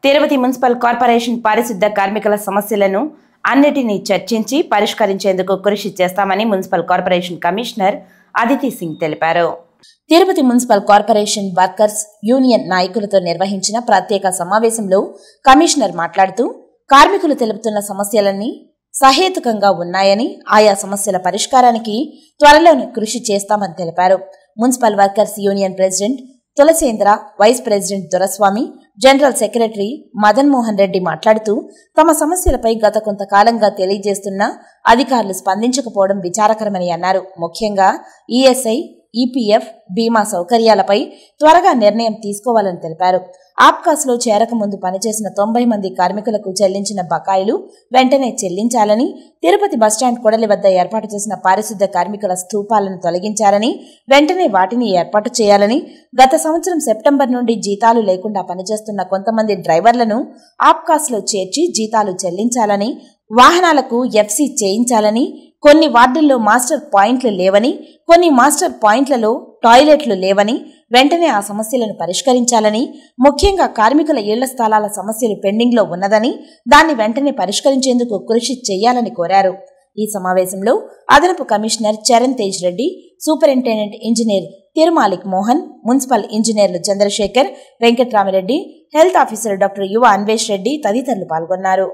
Tirupati municipal corporation పారిశుద్ధ కార్మికుల సమస్యలను అన్నిటినీ చర్చించి పరిష్కరించేందుకు కృషి చేస్తామని municipal corporation commissioner Aditi Singh తెలిపారు. Tirupati municipal corporation workers union నాయకులతో నిర్వహించిన ప్రత్యేక సమావేశంలో కమిషనర్ మాట్లాడుతూ కార్మికులు తెలుపుతున్న సమస్యలన్నీ సహేతుకంగా ఉన్నాయని, ఆయా సమస్యల పరిష్కారానికి త్వరలోనే కృషి చేస్తామని తెలిపారు. Municipal workers union president Tulasendra, vice president Doraswamy, general secretary Madan Mohan Reddy మాట్లాడుతూ తమ సమస్యలపై గత కొంతకాలంగా తెలియజేస్తున్నా అధికారులు స్పందించకపోవడం విచారకరమని అన్నారు. ముఖ్యంగా ఈఎస్ఐ, ఈపీఎఫ్, బీమా సౌకర్యాలపై త్వరగా నిర్ణయం తీసుకోవాలని తెలిపారు. ఆప్కాస్లో చేరకముందు పనిచేసిన 90 మంది కార్మికులకు చెల్లించిన బకాయిలు వెంటనే చెల్లించాలని, తిరుపతి బస్టాండ్ కూడలి వద్ద ఏర్పాటు చేసిన పారిశుద్ధ కార్మికుల స్తూపాలను తొలగించాలని, వెంటనే వాటిని ఏర్పాటు చేయాలని, గత సంవత్సరం సెప్టెంబర్ నుండి జీతాలు లేకుండా పనిచేస్తున్న కొంతమంది డ్రైవర్లను ఆప్కాస్లో చేర్చి జీతాలు చెల్లించాలని, వాహనాలకు ఎఫ్సీ చేయించాలని, కొన్ని వార్డుల్లో మాస్టర్ పాయింట్లు లేవని, కొన్ని మాస్టర్ పాయింట్లలో టాయిలెట్లు లేవని, వెంటనే ఆ సమస్యలను పరిష్కరించాలని, ముఖ్యంగా కార్మికుల ఇళ్ల స్థలాల సమస్యలు పెండింగ్లో ఉన్నదని, దాన్ని వెంటనే పరిష్కరించేందుకు కృషి చేయాలని కోరారు. ఈ సమావేశంలో అదనపు commissioner Charan Tej Reddy, superintendent engineer Tirumalik Mohan, మున్సిపల్ ఇంజనీర్లు Chandrasekhar, Venkatramireddy, health officer doctor Yuva Anvesh Reddy తదితరులు పాల్గొన్నారు.